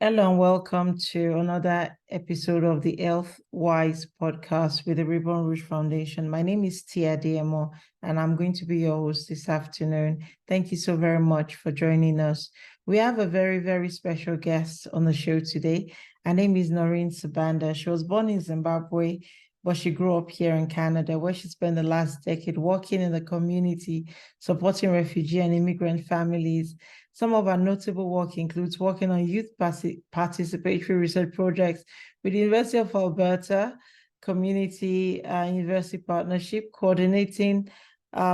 Hello and welcome to another episode of the Healthwise Podcast with the Ribbon Rouge Foundation. My name is Tee Adeyemo and I'm going to be your host this afternoon. Thank you so very much for joining us. We have a very, very special guest on the show today. Her name is Noreen Sibanda. She was born in Zimbabwe, but she grew up here in Canada, where she spent the last decade working in the community, supporting refugee and immigrant families. Some of our notable work includes working on youth participatory research projects with the University of Alberta Community University Partnership, coordinating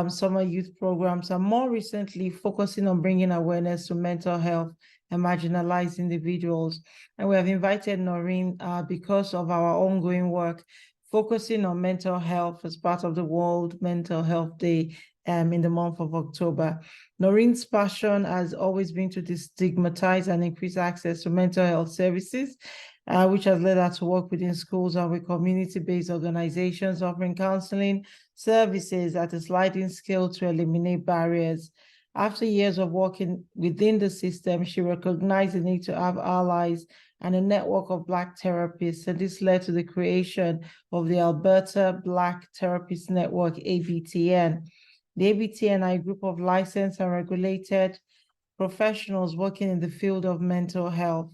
summer youth programs, and more recently focusing on bringing awareness to mental health and marginalized individuals. And we have invited Noreen because of our ongoing work focusing on mental health as part of the World Mental Health Day in the month of October. Noreen's passion has always been to destigmatize and increase access to mental health services, which has led her to work within schools and with community-based organizations offering counseling services at a sliding scale to eliminate barriers. After years of working within the system, she recognized the need to have allies and a network of Black therapists, and this led to the creation of the Alberta Black Therapist Network, ABTN. The ABTN are a group of licensed and regulated professionals working in the field of mental health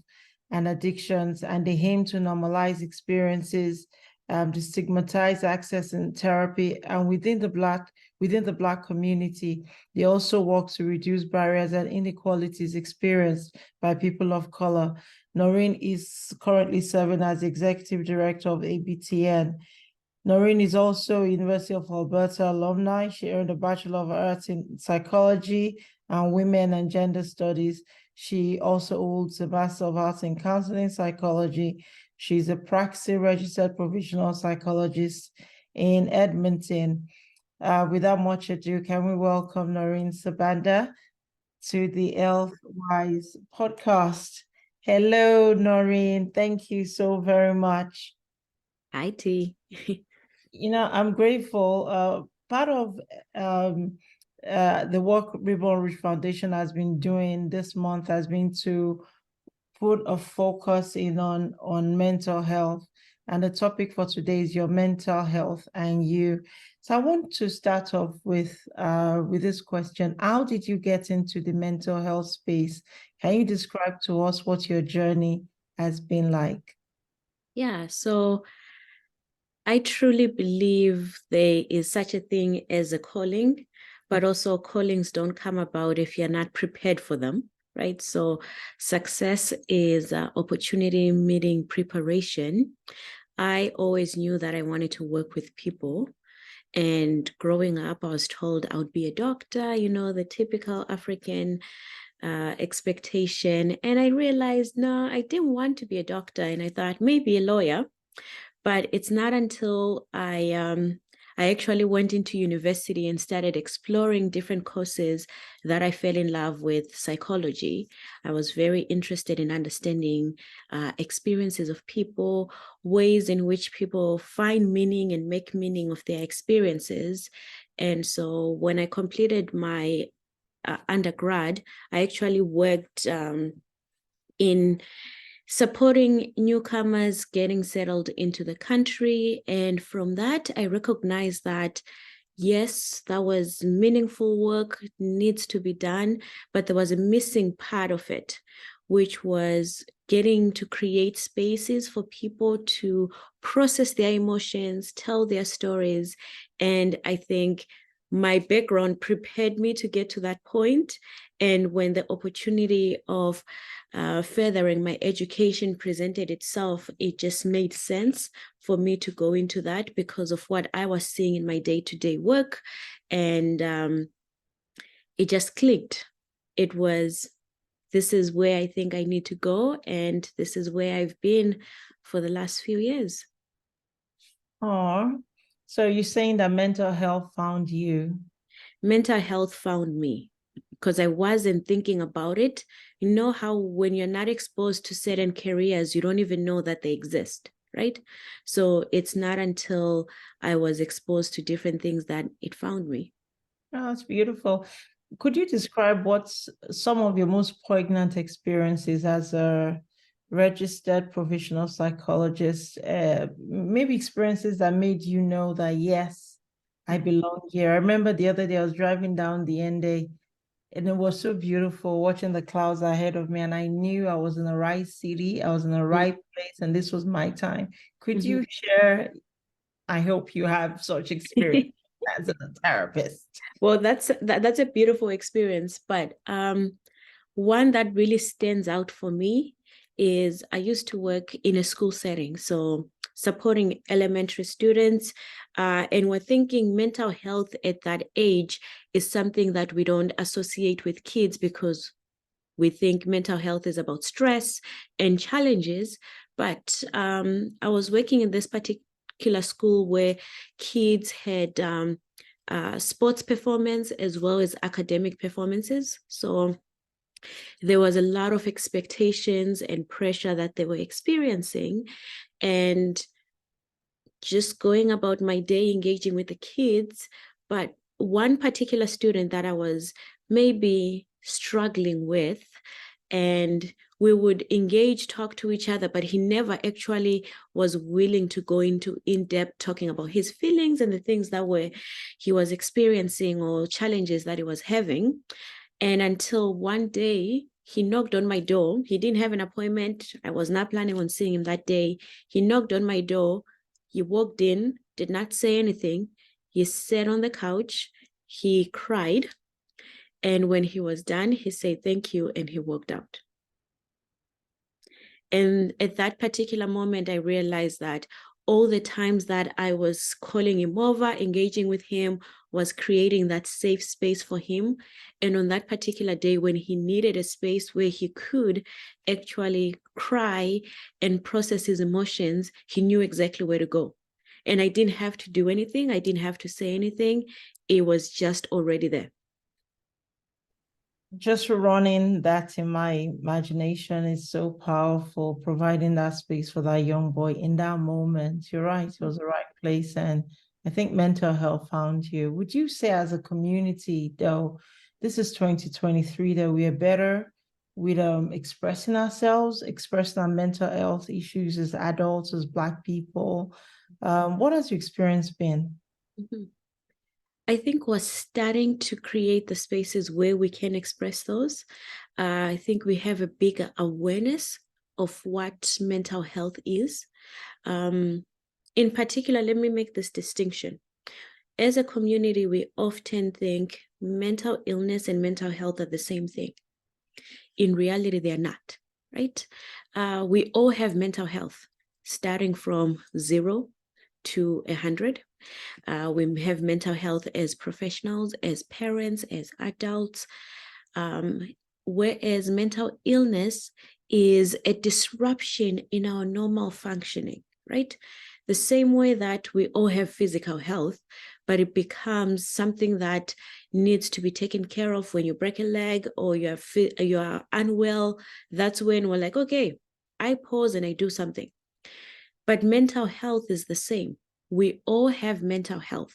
and addictions, and they aim to normalize experiences, destigmatize access and therapy, and within the Black community, they also work to reduce barriers and inequalities experienced by people of color. Noreen is currently serving as Executive Director of ABTN. Noreen is also a University of Alberta alumni. She earned a Bachelor of Arts in Psychology and Women and Gender Studies. She also holds a Master of Arts in Counseling Psychology. She's a practicing registered provisional psychologist in Edmonton. Without much ado, can we welcome Noreen Sibanda to the Healthwise Podcast. Hello, Noreen. Thank you so very much. Hi, T. I'm grateful. Part of the work Ribbon Rouge Foundation has been doing this month has been to put a focus in on mental health. And the topic for today is your mental health and you. So I want to start off with this question. How did you get into the mental health space? Can you describe to us what your journey has been like? Yeah, so I truly believe there is such a thing as a calling, but also callings don't come about if you're not prepared for them, right? So success is opportunity meeting preparation. I always knew that I wanted to work with people. And growing up, I was told I would be a doctor, the typical African expectation. And I realized, no, I didn't want to be a doctor. And I thought maybe a lawyer. But it's not until I actually went into university and started exploring different courses that I fell in love with psychology. I was very interested in understanding experiences of people, ways in which people find meaning and make meaning of their experiences. And so when I completed my undergrad, I actually worked in supporting newcomers getting settled into the country. And from that, I recognized that, yes, that was meaningful work, needs to be done, but there was a missing part of it, which was getting to create spaces for people to process their emotions, tell their stories. And I think my background prepared me to get to that point. And when the opportunity of furthering my education presented itself, it just made sense for me to go into that because of what I was seeing in my day-to-day work. And it just clicked. It was, this is where I think I need to go. And this is where I've been for the last few years. Oh, so you're saying that mental health found you? Mental health found me because I wasn't thinking about it. You know how when you're not exposed to certain careers, you don't even know that they exist, right? So it's not until I was exposed to different things that it found me. Oh, that's beautiful. Could you describe what's some of your most poignant experiences as a registered professional psychologist, maybe experiences that made you know that, yes, I belong here. I remember the other day I was driving down the end day, and it was so beautiful watching the clouds ahead of me. And I knew I was in the right city, I was in the right place, and this was my time. Could you share? I hope you have such experience as a therapist. Well, that's a beautiful experience, but one that really stands out for me is I used to work in a school setting, so supporting elementary students, and we're thinking mental health at that age is something that we don't associate with kids because we think mental health is about stress and challenges. But I was working in this particular school where kids had sports performance as well as academic performances. So there was a lot of expectations and pressure that they were experiencing. And just going about my day engaging with the kids. But one particular student that I was maybe struggling with, and we would engage, talk to each other, but he never actually was willing to go into in-depth talking about his feelings and the things that he was experiencing or challenges that he was having. And until one day he knocked on my door. He didn't have an appointment. I was not planning on seeing him that day. He knocked on my door. He walked in, did not say anything. He sat on the couch. He cried. And when he was done, he said, "Thank you," and he walked out. And at that particular moment, I realized that all the times that I was calling him over, engaging with him, was creating that safe space for him. And on that particular day, when he needed a space where he could actually cry and process his emotions, he knew exactly where to go. And I didn't have to do anything. I didn't have to say anything. It was just already there. Just running that in my imagination is so powerful, providing that space for that young boy in that moment. You're right, it was the right place. And I think mental health found you. Would you say as a community, though, this is 2023, that we are better with expressing ourselves, expressing our mental health issues as adults, as Black people? What has your experience been? I think we're starting to create the spaces where we can express those. I think we have a bigger awareness of what mental health is. In particular, let me make this distinction. As a community, we often think mental illness and mental health are the same thing. In reality, they are not, right? We all have mental health, starting from 0 to 100. We have mental health as professionals, as parents, as adults, whereas mental illness is a disruption in our normal functioning, right? The same way that we all have physical health, but it becomes something that needs to be taken care of when you break a leg or you are unwell. That's when we're like, okay, I pause and I do something. But mental health is the same. We all have mental health.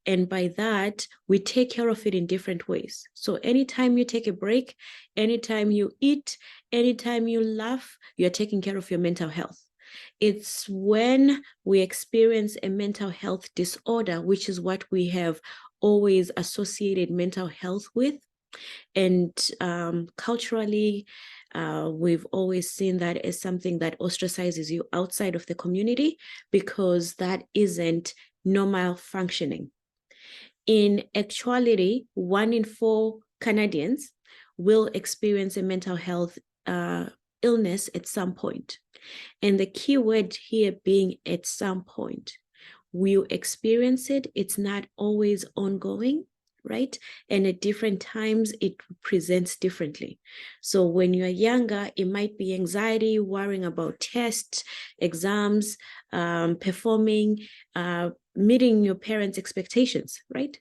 And by that, we take care of it in different ways. So anytime you take a break, anytime you eat, anytime you laugh, you're taking care of your mental health. It's when we experience a mental health disorder, which is what we have always associated mental health with. And culturally, we've always seen that as something that ostracizes you outside of the community because that isn't normal functioning. In actuality, 1 in 4 Canadians will experience a mental health illness at some point. And the key word here being at some point. We'll experience it. It's not always ongoing, right? And at different times, it presents differently. So when you're younger, it might be anxiety, worrying about tests, exams, performing, meeting your parents' expectations, right?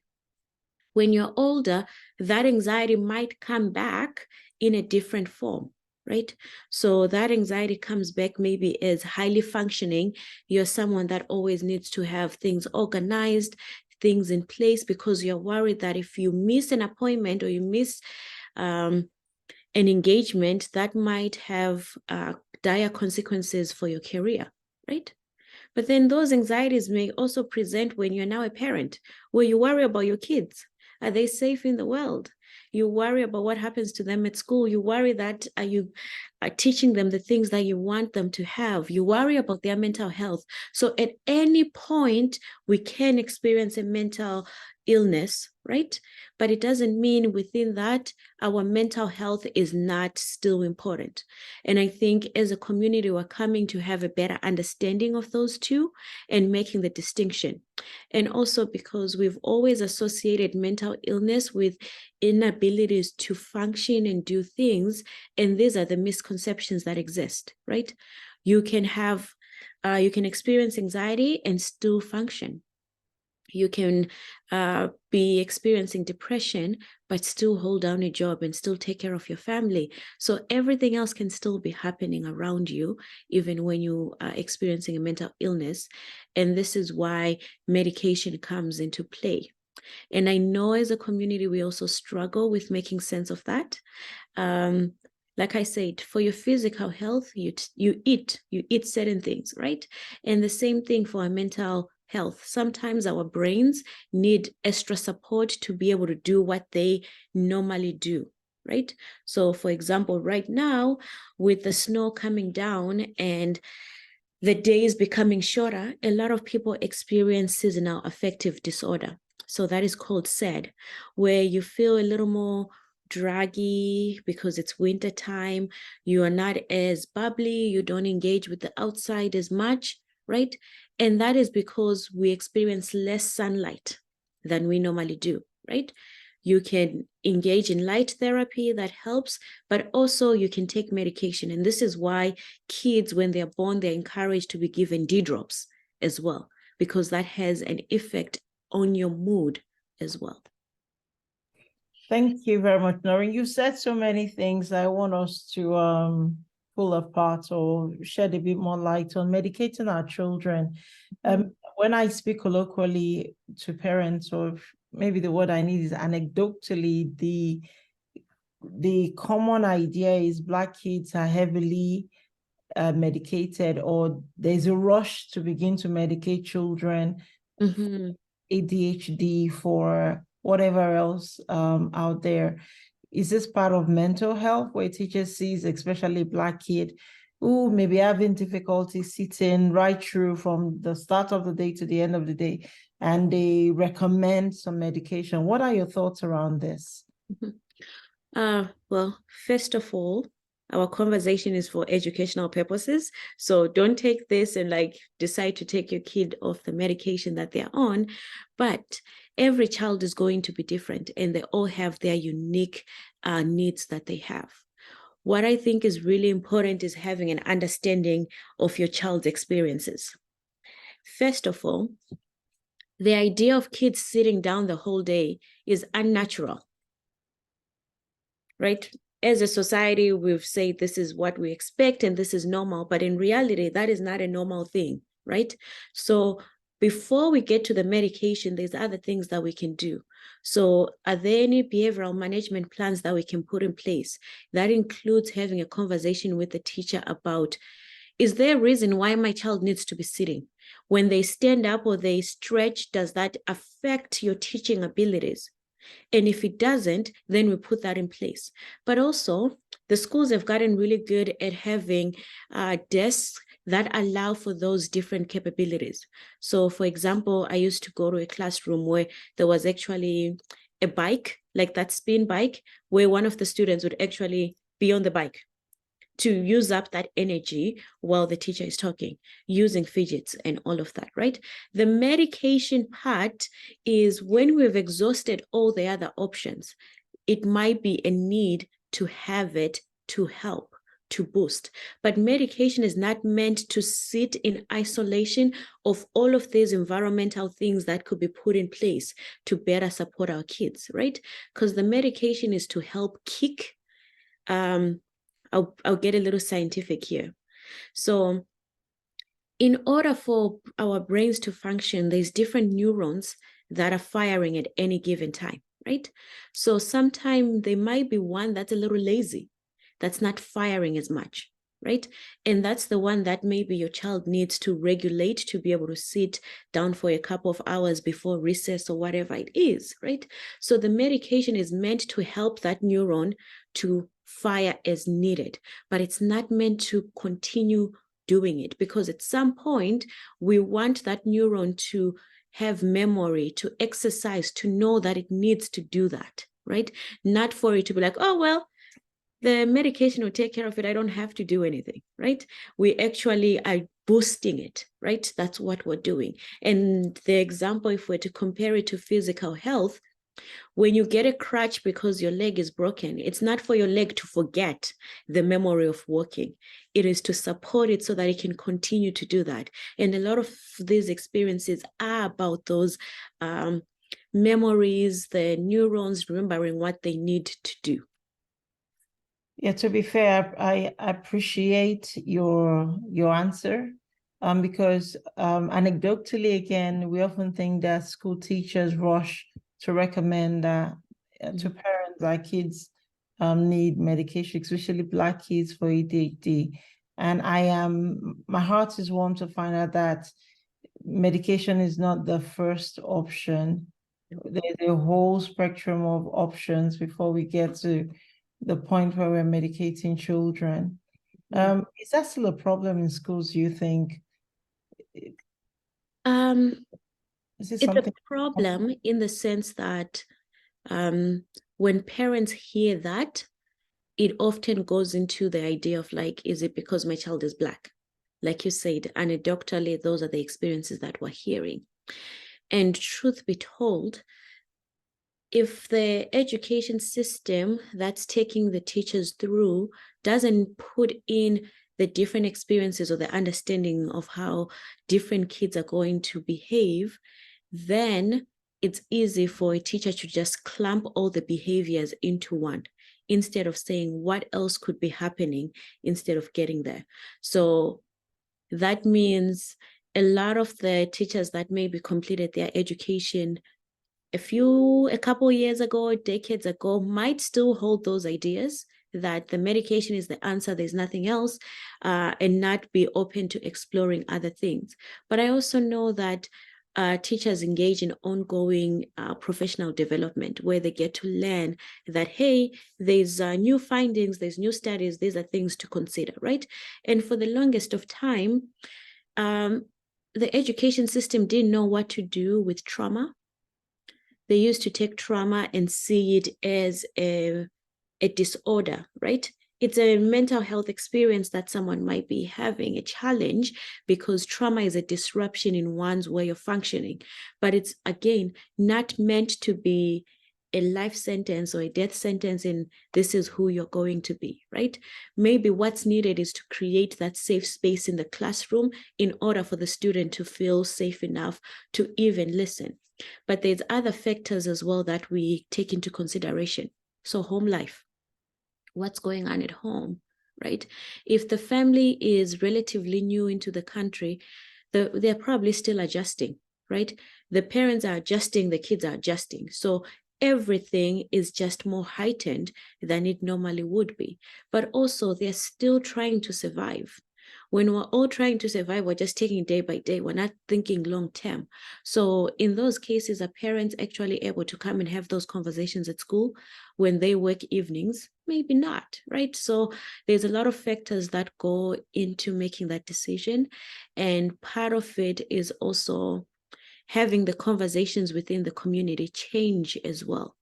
When you're older, that anxiety might come back in a different form, right? So that anxiety comes back maybe as highly functioning. You're someone that always needs to have things organized, things in place, because you're worried that if you miss an appointment or you miss an engagement that might have dire consequences for your career, right? But then those anxieties may also present when you're now a parent, where you worry about your kids. Are they safe in the world? You worry about what happens to them at school. You worry that you are teaching them the things that you want them to have. You worry about their mental health. So at any point, we can experience a mental illness, right? But it doesn't mean within that, our mental health is not still important. And I think as a community, we're coming to have a better understanding of those two and making the distinction. And also because we've always associated mental illness with inabilities to function and do things. And these are the misconceptions that exist, right? You can experience anxiety and still function. You can be experiencing depression, but still hold down a job and still take care of your family. So everything else can still be happening around you, even when you are experiencing a mental illness. And this is why medication comes into play. And I know as a community, we also struggle with making sense of that. Like I said, for your physical health, you eat certain things, right? And the same thing for our mental health. Sometimes our brains need extra support to be able to do what they normally do, right? So for example, right now, with the snow coming down and the days becoming shorter, a lot of people experience seasonal affective disorder. So that is called SAD, where you feel a little more draggy because it's winter time. You are not as bubbly. You don't engage with the outside as much, right? And that is because we experience less sunlight than we normally do, right? You can engage in light therapy that helps, but also you can take medication. And this is why kids, when they're born, they're encouraged to be given D drops as well, because that has an effect on your mood as well. Thank you very much, Noreen. You said so many things. I want us to pull apart or shed a bit more light on medicating our children. When I speak colloquially to parents, or maybe the word I need is anecdotally, the common idea is Black kids are heavily medicated, or there's a rush to begin to medicate children, ADHD, for whatever else out there. Is this part of mental health, where teacher sees, especially Black kid, who may be having difficulty sitting right through from the start of the day to the end of the day, and they recommend some medication? What are your thoughts around this? Well, first of all, our conversation is for educational purposes. So don't take this and decide to take your kid off the medication that they're on. But every child is going to be different, and they all have their unique needs that they have. What I think is really important is having an understanding of your child's experiences. First of all, the idea of kids sitting down the whole day is unnatural, right? As a society, we've said this is what we expect and this is normal, but in reality, that is not a normal thing, right? So before we get to the medication, there's other things that we can do. So are there any behavioral management plans that we can put in place? That includes having a conversation with the teacher about, is there a reason why my child needs to be sitting? When they stand up or they stretch, does that affect your teaching abilities? And if it doesn't, then we put that in place. But also, the schools have gotten really good at having desks that allow for those different capabilities. So for example, I used to go to a classroom where there was actually a bike, like that spin bike, where one of the students would actually be on the bike to use up that energy while the teacher is talking, using fidgets and all of that, right? The medication part is when we've exhausted all the other options, it might be a need to have it to help, to boost. But medication is not meant to sit in isolation of all of these environmental things that could be put in place to better support our kids, right? Because the medication is to help kick, I'll get a little scientific here. So in order for our brains to function, there's different neurons that are firing at any given time, right? So sometimes there might be one that's a little lazy, that's not firing as much, right? And that's the one that maybe your child needs to regulate to be able to sit down for a couple of hours before recess or whatever it is, right? So the medication is meant to help that neuron to fire as needed, but it's not meant to continue doing it, because at some point we want that neuron to have memory, to exercise, to know that it needs to do that, right? Not for it to be like, oh, well, the medication will take care of it, I don't have to do anything, right? We actually are boosting it, right? That's what we're doing. And the example, if we're to compare it to physical health, when you get a crutch because your leg is broken, it's not for your leg to forget the memory of walking. It is to support it so that it can continue to do that. And a lot of these experiences are about those memories, the neurons remembering what they need to do. Yeah, to be fair, I appreciate your answer, because anecdotally, again, we often think that school teachers rush to recommend that to parents that kids need medication, especially Black kids for ADHD. And my heart is warm to find out that medication is not the first option. There's a whole spectrum of options before we get to the point where we're medicating children. Is that still a problem in schools, do you think? Is it It's something? a problem in the sense that when parents hear that, it often goes into the idea of like, is it because my child is Black? Like you said, anecdotally, those are the experiences that we're hearing. And truth be told, if the education system that's taking the teachers through doesn't put in the different experiences or the understanding of how different kids are going to behave, then it's easy for a teacher to just clump all the behaviors into one instead of saying what else could be happening instead of getting there. So that means a lot of the teachers that maybe completed their education a couple years ago, decades ago, might still hold those ideas that the medication is the answer, there's nothing else, and not be open to exploring other things. But I also know that teachers engage in ongoing professional development where they get to learn that, hey, there's new findings, there's new studies, these are things to consider, right? And for the longest of time, the education system didn't know what to do with trauma. They used to take trauma and see it as a disorder, right? It's a mental health experience that someone might be having, a challenge, because trauma is a disruption in one's way of functioning. But it's, again, not meant to be a life sentence or a death sentence and this is who you're going to be, right? Maybe what's needed is to create that safe space in the classroom in order for the student to feel safe enough to even listen. But there's other factors as well that we take into consideration. So home life, what's going on at home, right? If the family is relatively new into the country, they're probably still adjusting, right? The parents are adjusting, the kids are adjusting. So everything is just more heightened than it normally would be. But also they're still trying to survive. When we're all trying to survive, we're just taking day by day. We're not thinking long term. So in those cases, are parents actually able to come and have those conversations at school when they work evenings? Maybe not, right? So there's a lot of factors that go into making that decision. And part of it is also having the conversations within the community change as well.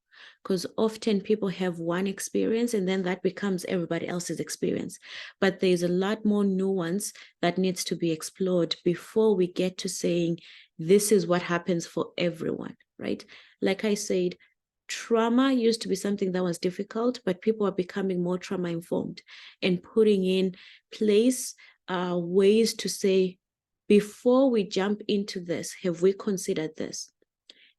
Because often people have one experience and then that becomes everybody else's experience. But there's a lot more nuance that needs to be explored before we get to saying, this is what happens for everyone, right? Like I said, trauma used to be something that was difficult, but people are becoming more trauma informed and putting in place ways to say, before we jump into this, have we considered this?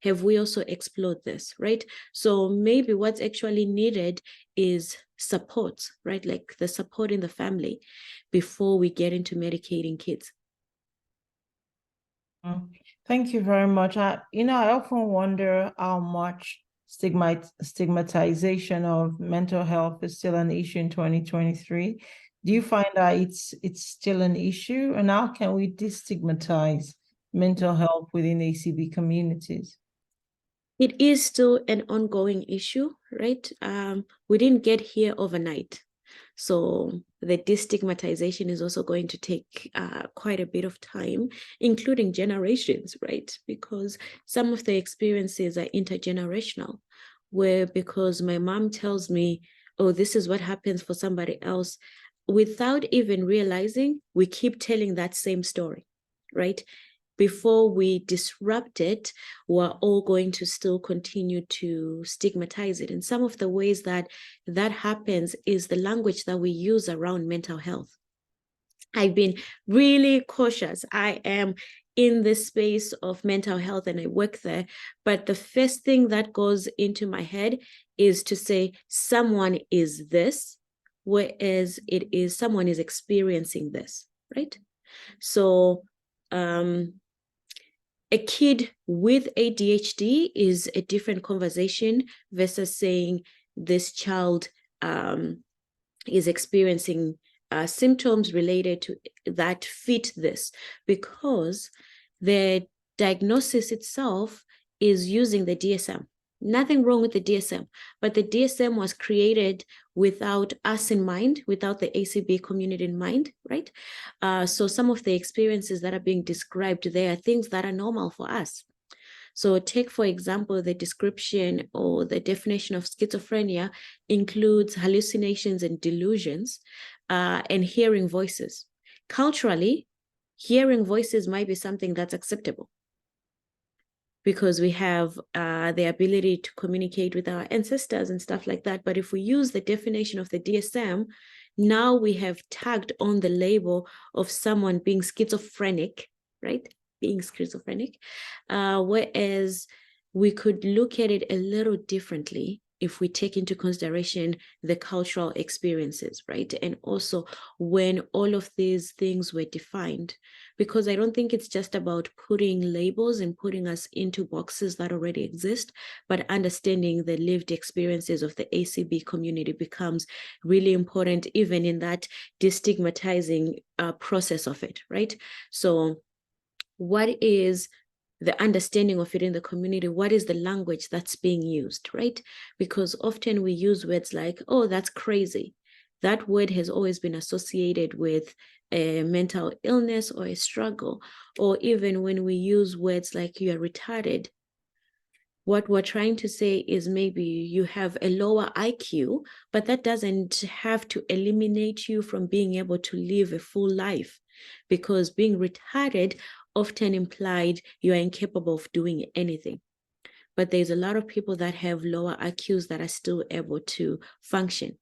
Have we also explored this, right? So maybe what's actually needed is support, right? Like the support in the family before we get into medicating kids. Thank you very much. I often wonder how much stigmatization of mental health is still an issue in 2023. Do you find that it's still an issue? And how can we destigmatize mental health within ACB communities? It is still an ongoing issue, right? We didn't get here overnight. So the destigmatization is also going to take quite a bit of time, including generations, right? Because some of the experiences are intergenerational, where because my mom tells me, oh, this is what happens for somebody else, without even realizing, we keep telling that same story, right? Before we disrupt it, we're all going to still continue to stigmatize it. And some of the ways that that happens is the language that we use around mental health. I've been really cautious. I am in the space of mental health and I work there. But the first thing that goes into my head is to say someone is this, whereas it is someone is experiencing this, right? So a kid with ADHD is a different conversation versus saying this child is experiencing symptoms related to that fit this, because the diagnosis itself is using the DSM. Nothing wrong with the DSM, but the DSM was created without us in mind, without the ACB community in mind, right? So some of the experiences that are being described there are things that are normal for us. So take, for example, the description or the definition of schizophrenia includes hallucinations and delusions and hearing voices. Culturally, hearing voices might be something that's acceptable, because we have the ability to communicate with our ancestors and stuff like that. But if we use the definition of the DSM, now we have tagged on the label of someone being schizophrenic, right? Being schizophrenic, whereas we could look at it a little differently if we take into consideration the cultural experiences, right? And also when all of these things were defined, because I don't think it's just about putting labels and putting us into boxes that already exist, but understanding the lived experiences of the ACB community becomes really important, even in that destigmatizing process of it, right? So what is the understanding of it in the community? What is the language that's being used, right? Because often we use words like, oh, that's crazy. That word has always been associated with a mental illness or a struggle. Or even when we use words like you are retarded, what we're trying to say is maybe you have a lower IQ, but that doesn't have to eliminate you from being able to live a full life, because being retarded often implied you are incapable of doing anything. But there's a lot of people that have lower IQs that are still able to function,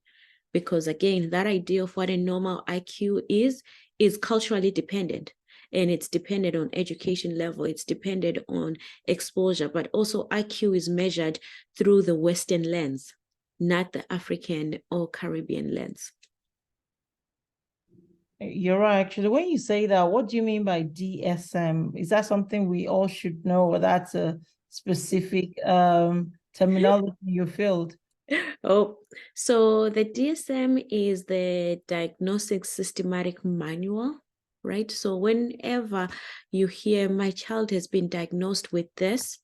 because again, that idea of what a normal IQ is culturally dependent. And it's dependent on education level, it's dependent on exposure, but also IQ is measured through the Western lens, not the African or Caribbean lens. You're right. Actually, when you say that, what do you mean by DSM? Is that something we all should know, or that's a specific terminology in your field? Oh, so the DSM is the Diagnostic Systematic Manual, right? So whenever you hear my child has been diagnosed with this,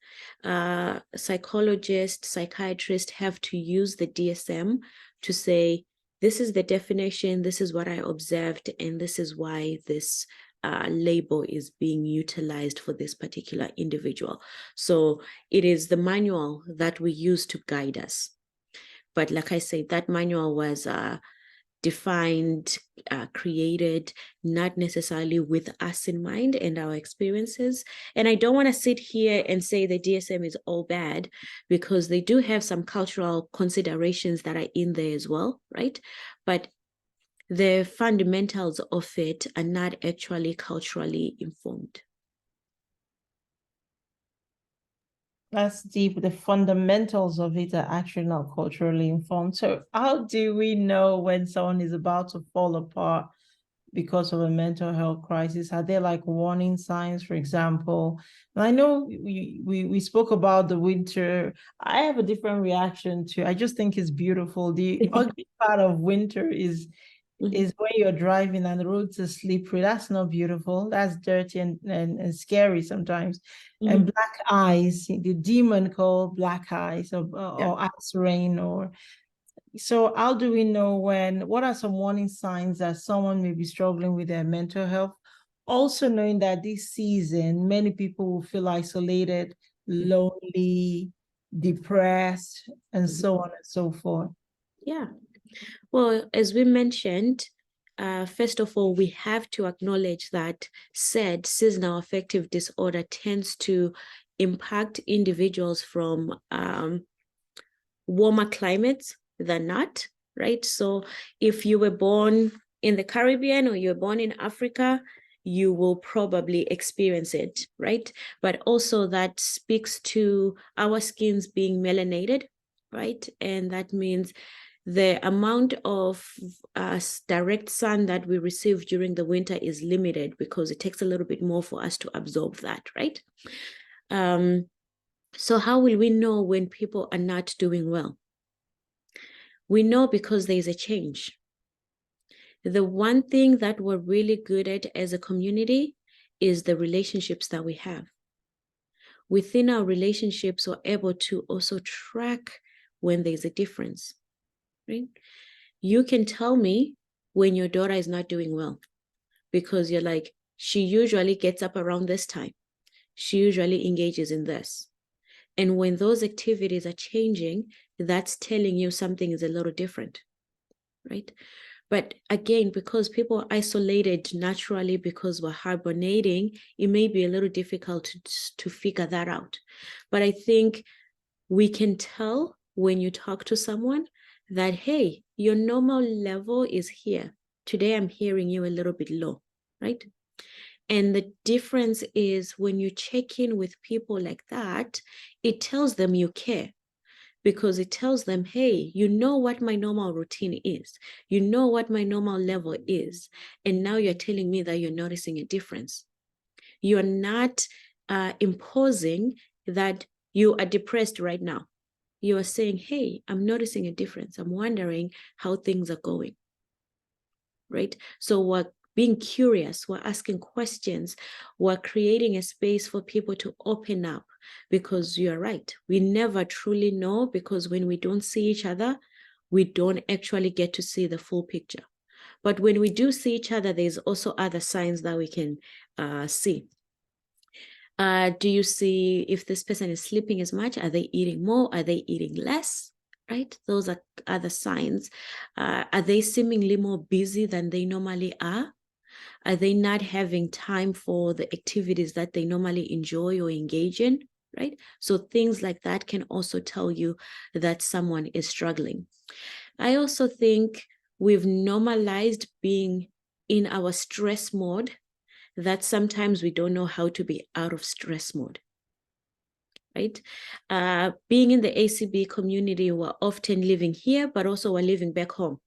psychologists, psychiatrists have to use the DSM to say, this is the definition, this is what I observed, and this is why this label is being utilized for this particular individual. So it is the manual that we use to guide us. But like I said, that manual was defined, created, not necessarily with us in mind and our experiences. And I don't want to sit here and say the DSM is all bad, because they do have some cultural considerations that are in there as well, right? But the fundamentals of it are not actually culturally informed. That's deep. The fundamentals of it are actually not culturally informed. So how do we know when someone is about to fall apart? because of a mental health crisis? Are there like warning signs, for example? And I know we spoke about the winter. I have a different reaction to. I just think it's beautiful. The ugly part of winter is when you're driving and the roads are slippery. That's not beautiful. That's dirty and scary sometimes. And black eyes, the demon called black eyes, or ice rain, or so how do we know what are some warning signs that someone may be struggling with their mental health? Also knowing that this season, many people will feel isolated, lonely, depressed, and so on and so forth. Yeah. Well, as we mentioned, first of all, we have to acknowledge that said seasonal affective disorder tends to impact individuals from warmer climates than not, right? So if you were born in the Caribbean or you're born in Africa, you will probably experience it, right? But also that speaks to our skins being melanated, right? And that means the amount of direct sun that we receive during the winter is limited because it takes a little bit more for us to absorb that, right? So how will we know when people are not doing well? We know because there's a change. The one thing that we're really good at as a community is the relationships that we have. Within our relationships, we're able to also track when there's a difference, right? You can tell me when your daughter is not doing well because you're like, she usually gets up around this time. She usually engages in this. And when those activities are changing, that's telling you something is a little different, right? But again, because people are isolated naturally because we're hibernating, it may be a little difficult to figure that out. But I think we can tell when you talk to someone that, hey, your normal level is here. Today, I'm hearing you a little bit low, right? And the difference is when you check in with people like that, it tells them you care because it tells them, hey, you know what my normal routine is. You know what my normal level is. And now you're telling me that you're noticing a difference. You're not imposing that you are depressed right now. You are saying, hey, I'm noticing a difference. I'm wondering how things are going, right? So we're being curious, we're asking questions, we're creating a space for people to open up because you're right. We never truly know because when we don't see each other, we don't actually get to see the full picture. But when we do see each other, there's also other signs that we can see. Do you see if this person is sleeping as much? Are they eating more? Are they eating less? Right? Those are other signs. Are they seemingly more busy than they normally are? Are they not having time for the activities that they normally enjoy or engage in? Right? So things like that can also tell you that someone is struggling. I also think we've normalized being in our stress mode that sometimes we don't know how to be out of stress mode, right? Being in the ACB community, we're often living here, but also we're living back home.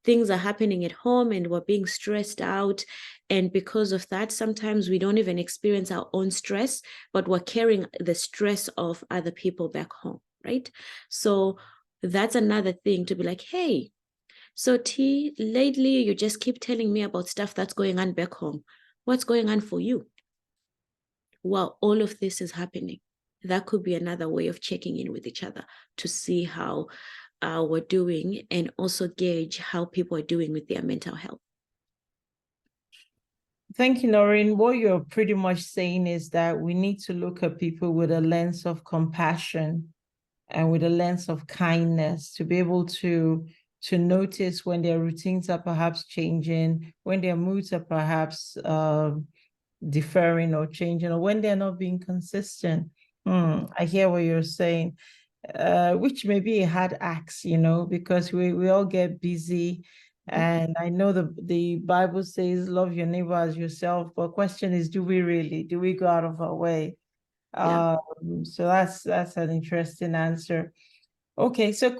Things are happening at home and we're being stressed out. And because of that, sometimes we don't even experience our own stress, but we're carrying the stress of other people back home, right? So that's another thing to be like, hey, so T, lately you just keep telling me about stuff that's going on back home. What's going on for you? Well, all of this is happening. That could be another way of checking in with each other to see how we're doing and also gauge how people are doing with their mental health. Thank you, Noreen. What you're pretty much saying is that we need to look at people with a lens of compassion and with a lens of kindness to be able to notice when their routines are perhaps changing, when their moods are perhaps differing or changing, or when they're not being consistent. I hear what you're saying, which may be a hard ask, because we all get busy. And I know the Bible says, love your neighbor as yourself. But question is, do we really? Do we go out of our way? Yeah. So that's an interesting answer. Okay, so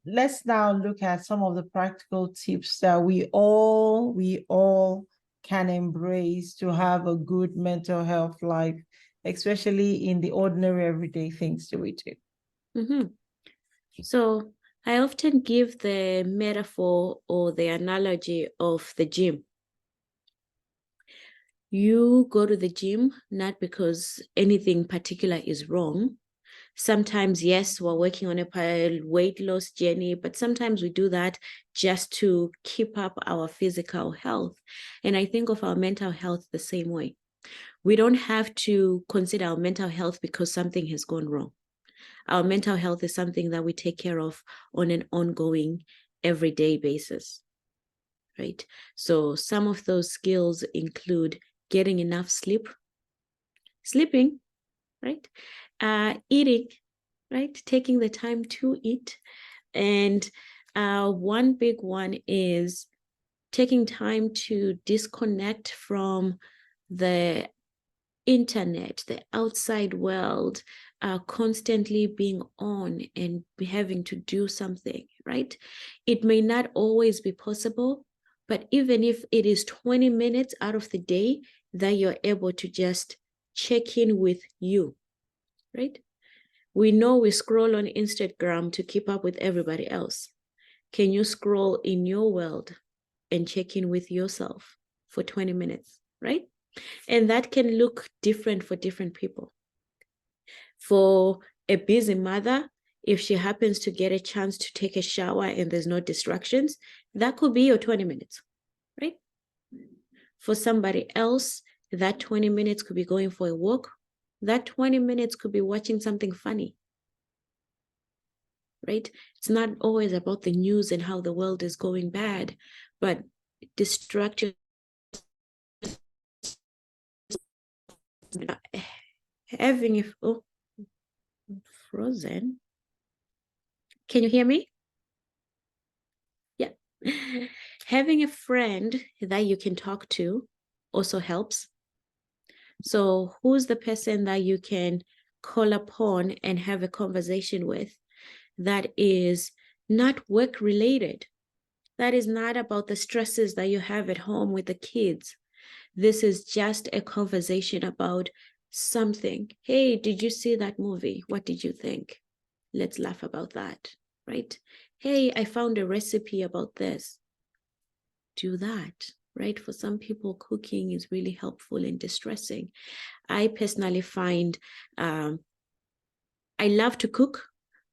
let's now look at some of the practical tips that we all can embrace to have a good mental health life, especially in the ordinary everyday things that we do. Mm-hmm. So I often give the metaphor or the analogy of the gym. You go to the gym not because anything particular is wrong. Sometimes, yes, we're working on a weight loss journey, but sometimes we do that just to keep up our physical health. And I think of our mental health the same way. We don't have to consider our mental health because something has gone wrong. Our mental health is something that we take care of on an ongoing, everyday basis, right? So some of those skills include getting enough sleep, sleeping, right? Eating, right? Taking the time to eat. And one big one is taking time to disconnect from the internet, the outside world, constantly being on and having to do something, right? It may not always be possible, but even if it is 20 minutes out of the day that you're able to just check in with you, right? We know we scroll on Instagram to keep up with everybody else. Can you scroll in your world and check in with yourself for 20 minutes, right? And that can look different for different people. For a busy mother, if she happens to get a chance to take a shower and there's no distractions, that could be your 20 minutes, right? For somebody else, that 20 minutes could be going for a walk. That 20 minutes could be watching something funny, right? It's not always about the news and how the world is going bad, but distract yourself. Having if frozen. Can you hear me? Yeah. Having a friend that you can talk to also helps. So who's the person that you can call upon and have a conversation with that is not work related? That is not about the stresses that you have at home with the kids. This is just a conversation about something. Hey, did you see that movie? What did you think? Let's laugh about that, right? Hey, I found a recipe about this. Do that, right? For some people, cooking is really helpful in distressing. I personally find I love to cook,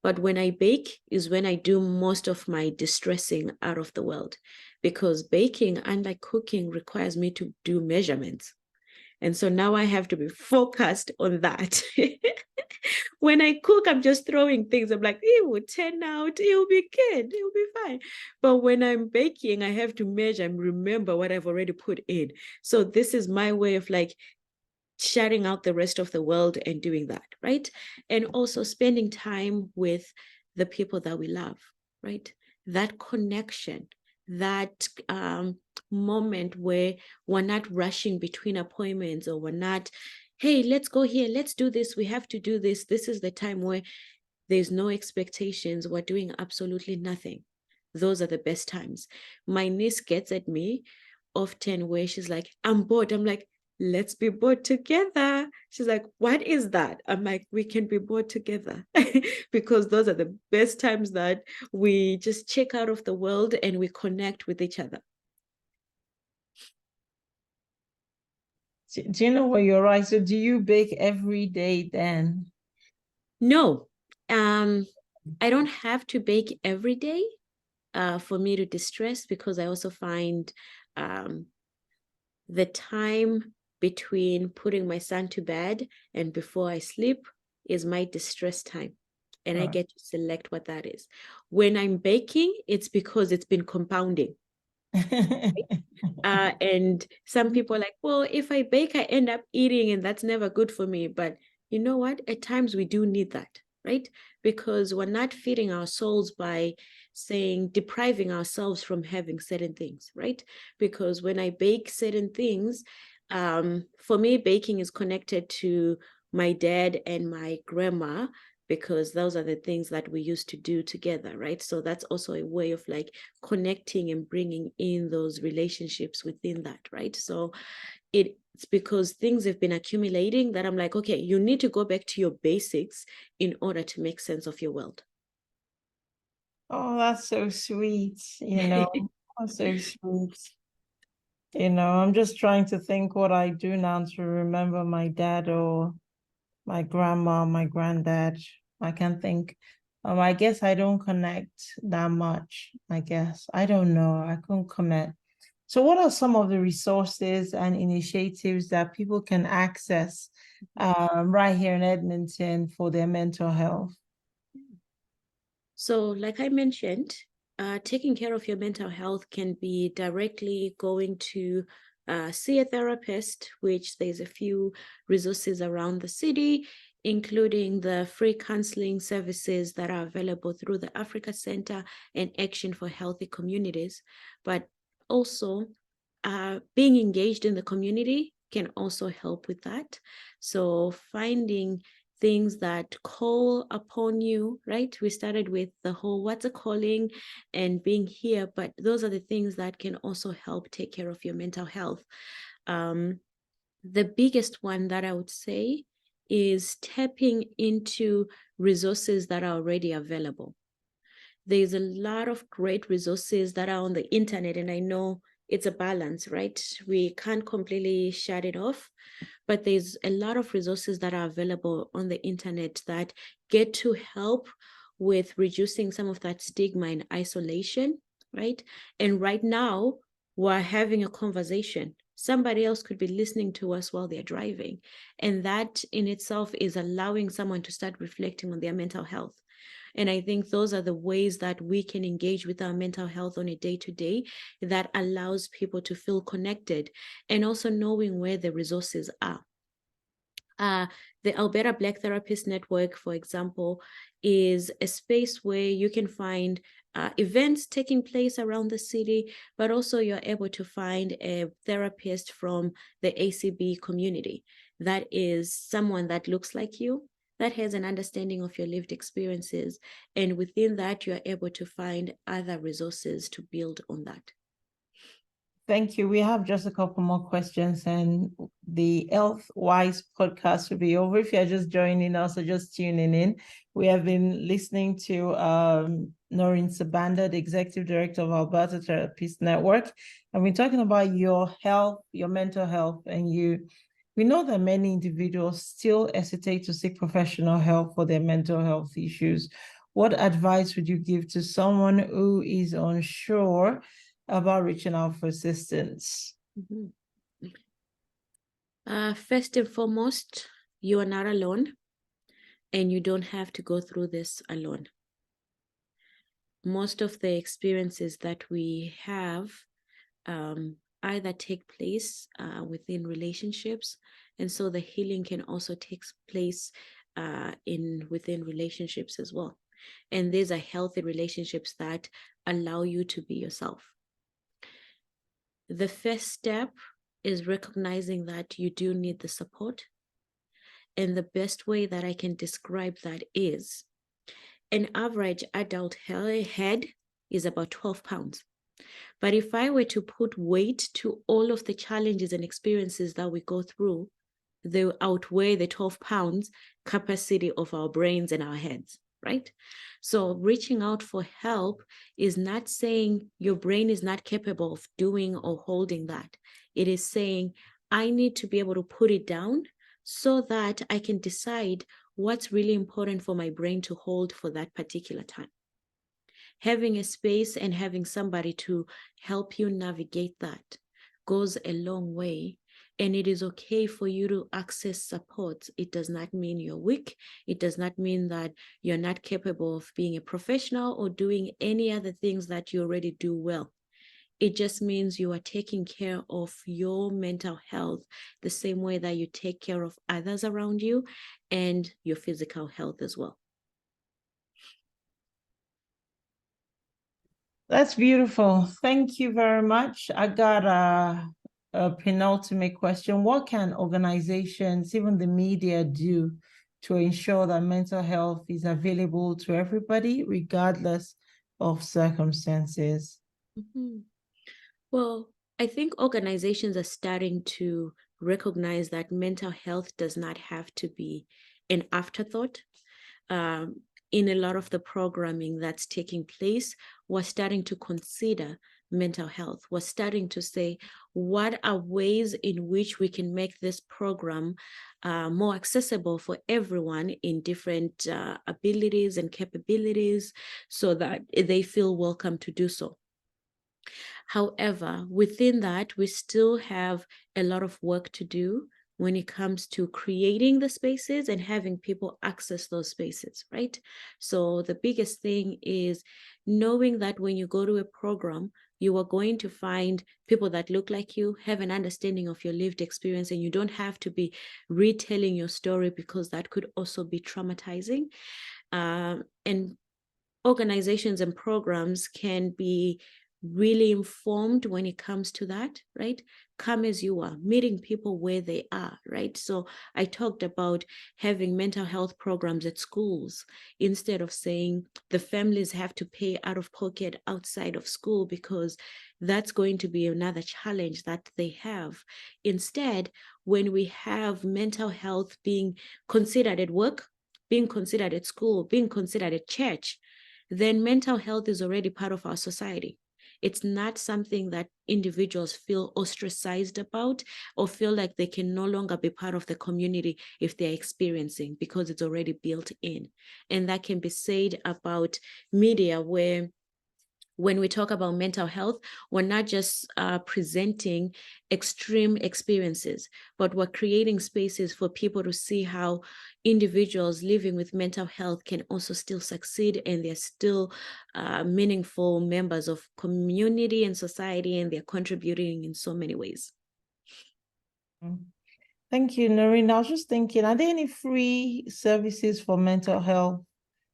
but when I bake is when I do most of my distressing out of the world, because baking, unlike cooking, requires me to do measurements. And so now I have to be focused on that. When I cook, I'm just throwing things. I'm like, it will turn out, it will be good, it will be fine. But when I'm baking, I have to measure and remember what I've already put in. So this is my way of like shutting out the rest of the world and doing that, right? And also spending time with the people that we love, right? That connection, that moment where we're not rushing between appointments, or we're not, hey, let's go here, let's do this, we have to do this. This is the time where there's no expectations, we're doing absolutely nothing. Those are the best times. My niece gets at me often where she's like, I'm bored. I'm like, let's be bored together. She's like, what is that? I'm like, we can be bored together. Because those are the best times that we just check out of the world and we connect with each other. Do you know what, you're right? So do you bake every day then? No, I don't have to bake every day for me to distress, because I also find the time between putting my son to bed and before I sleep is my distress time. And I get to select what that is. When I'm baking, it's because it's been compounding. And some people are like, well, if I bake, I end up eating, and that's never good for me. But you know what? At times we do need that, right? Because we're not feeding our souls by depriving ourselves from having certain things, right? Because when I bake certain things, for me, baking is connected to my dad and my grandma, because those are the things that we used to do together, right? So that's also a way of like connecting and bringing in those relationships within that, right? So it's because things have been accumulating that I'm like, okay, you need to go back to your basics in order to make sense of your world. Oh, that's so sweet. That's so sweet. I'm just trying to think what I do now to remember my dad or my grandma, my granddad. I can't think. I guess I don't connect that much. I guess. I don't know. I couldn't connect. So what are some of the resources and initiatives that people can access right here in Edmonton for their mental health? So like I mentioned, taking care of your mental health can be directly going to see a therapist, which there's a few resources around the city, including the free counseling services that are available through the Africa Center and Action for Healthy Communities. But also being engaged in the community can also help with that. So finding things that call upon you, right? We started with the whole what's a calling and being here, but those are the things that can also help take care of your mental health. The biggest one that I would say is tapping into resources that are already available. There's a lot of great resources that are on the internet, and I know it's a balance, right? We can't completely shut it off, but there's a lot of resources that are available on the internet that get to help with reducing some of that stigma and isolation, right? And right now, we're having a conversation. Somebody else could be listening to us while they're driving. And that in itself is allowing someone to start reflecting on their mental health. And I think those are the ways that we can engage with our mental health on a day-to-day that allows people to feel connected and also knowing where the resources are. The Alberta Black Therapist Network, for example, is a space where you can find events taking place around the city, but also you're able to find a therapist from the ACB community that is someone that looks like you, that has an understanding of your lived experiences. And within that, you're able to find other resources to build on that. Thank you. We have just a couple more questions and the Healthwise podcast will be over. If you're just joining us or just tuning in, we have been listening to Noreen Sibanda, the Executive Director of Alberta Therapist Network. And we're talking about your health, your mental health, and we know that many individuals still hesitate to seek professional help for their mental health issues. What advice would you give to someone who is unsure about reaching out for assistance? Mm-hmm. First and foremost, you are not alone and you don't have to go through this alone. Most of the experiences that we have either take place within relationships, and so the healing can also take place within relationships as well. And these are healthy relationships that allow you to be yourself. The first step is recognizing that you do need the support. And the best way that I can describe that is an average adult head is about 12 pounds. But if I were to put weight to all of the challenges and experiences that we go through, they outweigh the 12 pounds capacity of our brains and our heads, right? So reaching out for help is not saying your brain is not capable of doing or holding that. It is saying, I need to be able to put it down so that I can decide what's really important for my brain to hold for that particular time. Having a space and having somebody to help you navigate that goes a long way. And it is okay for you to access support. It does not mean you're weak. It does not mean that you're not capable of being a professional or doing any other things that you already do well. It just means you are taking care of your mental health the same way that you take care of others around you and your physical health as well. That's beautiful. Thank you very much. I got a penultimate question. What can organizations, even the media, do to ensure that mental health is available to everybody, regardless of circumstances? Mhm. Well, I think organizations are starting to recognize that mental health does not have to be an afterthought. In a lot of the programming that's taking place, we're starting to consider mental health. We're starting to say, what are ways in which we can make this program more accessible for everyone in different abilities and capabilities so that they feel welcome to do so. However, within that, we still have a lot of work to do when it comes to creating the spaces and having people access those spaces, right? So the biggest thing is knowing that when you go to a program, you are going to find people that look like you, have an understanding of your lived experience, and you don't have to be retelling your story because that could also be traumatizing. And organizations and programs can be really informed when it comes to that, right? Come as you are, meeting people where they are, right? So I talked about having mental health programs at schools instead of saying the families have to pay out of pocket outside of school because that's going to be another challenge that they have. Instead, when we have mental health being considered at work, being considered at school, being considered at church, then mental health is already part of our society. It's not something that individuals feel ostracized about or feel like they can no longer be part of the community if they're experiencing, because it's already built in. And that can be said about media, where when we talk about mental health, we're not just presenting extreme experiences, but we're creating spaces for people to see how individuals living with mental health can also still succeed, and they're still meaningful members of community and society, and they're contributing in so many ways. Thank you, Noreen. I was just thinking, are there any free services for mental health,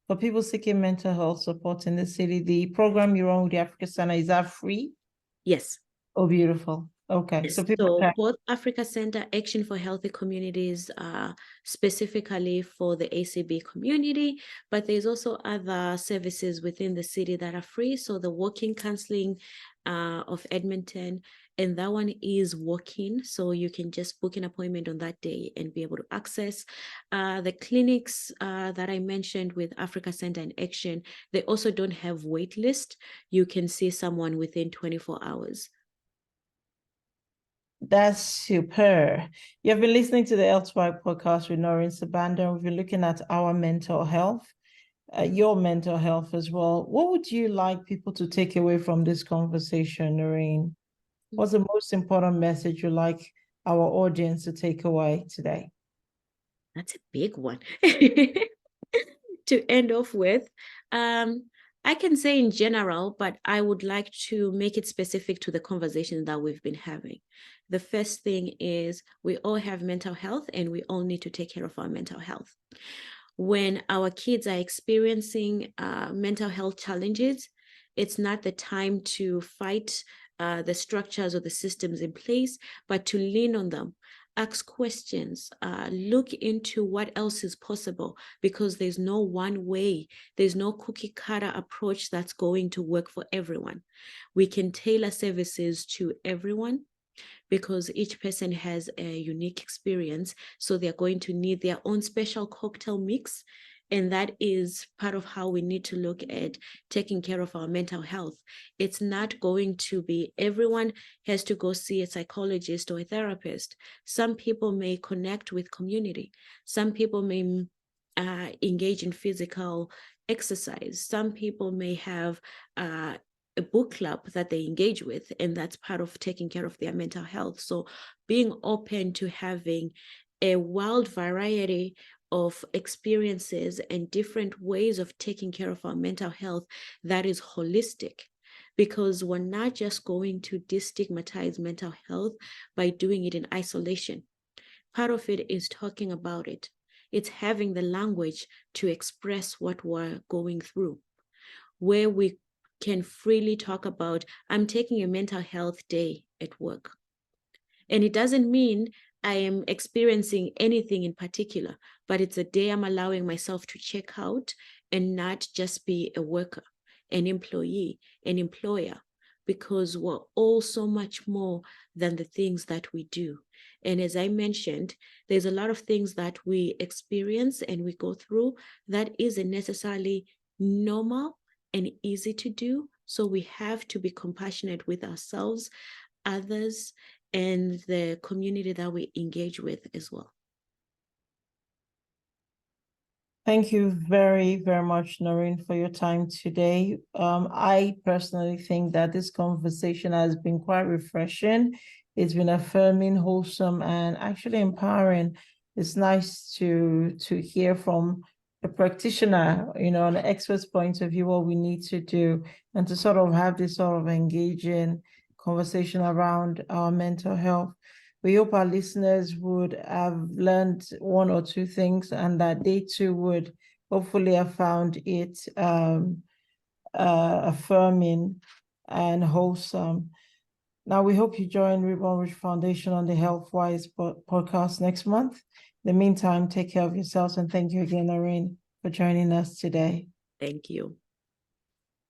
for people seeking mental health support in the city? The program you run with the Africa Center, is that free? Yes. Oh, beautiful. Okay. Yes. So people So can. both Africa Center Action for Healthy Communities specifically for the ACB community, but there's also other services within the city that are free. So the walk-in counseling of Edmonton, and that one is walk-in. So you can just book an appointment on that day and be able to access the clinics that I mentioned with Africa Center and Action. They also don't have wait list. You can see someone within 24 hours. That's super. You've been listening to the Healthwise Podcast with Noreen Sibanda. We've been looking at our mental health, your mental health as well. What would you like people to take away from this conversation, Noreen? What's the most important message you'd like our audience to take away today? That's a big one to end off with. I can say in general, but I would like to make it specific to the conversation that we've been having. The first thing is we all have mental health and we all need to take care of our mental health. When our kids are experiencing mental health challenges, it's not the time to fight the structures or the systems in place, but to lean on them. Ask questions, look into what else is possible, because there's no one way, there's no cookie cutter approach that's going to work for everyone. We can tailor services to everyone because each person has a unique experience. So they're going to need their own special cocktail mix. And that is part of how we need to look at taking care of our mental health. It's not going to be everyone has to go see a psychologist or a therapist. Some people may connect with community. Some people may engage in physical exercise. Some people may have a book club that they engage with, and that's part of taking care of their mental health. So being open to having a wide variety of experiences and different ways of taking care of our mental health that is holistic, because we're not just going to destigmatize mental health by doing it in isolation. Part of it is talking about it. It's having the language to express what we're going through, where we can freely talk about, I'm taking a mental health day at work. And it doesn't mean I am experiencing anything in particular, but it's a day I'm allowing myself to check out and not just be a worker, an employee, an employer, because we're all so much more than the things that we do. And as I mentioned, there's a lot of things that we experience and we go through that isn't necessarily normal and easy to do. So we have to be compassionate with ourselves, others, and the community that we engage with as well. Thank you very, very much, Noreen, for your time today. I personally think that this conversation has been quite refreshing. It's been affirming, wholesome, and actually empowering. It's nice to hear from a practitioner, an expert's point of view, what we need to do, and to sort of have this sort of engaging conversation around our mental health. We hope our listeners would have learned one or two things and that they too would hopefully have found it affirming and wholesome. Now, we hope you join Ribbon Rouge Foundation on the Healthwise podcast next month. In the meantime, take care of yourselves, and thank you again, Noreen, for joining us today. Thank you.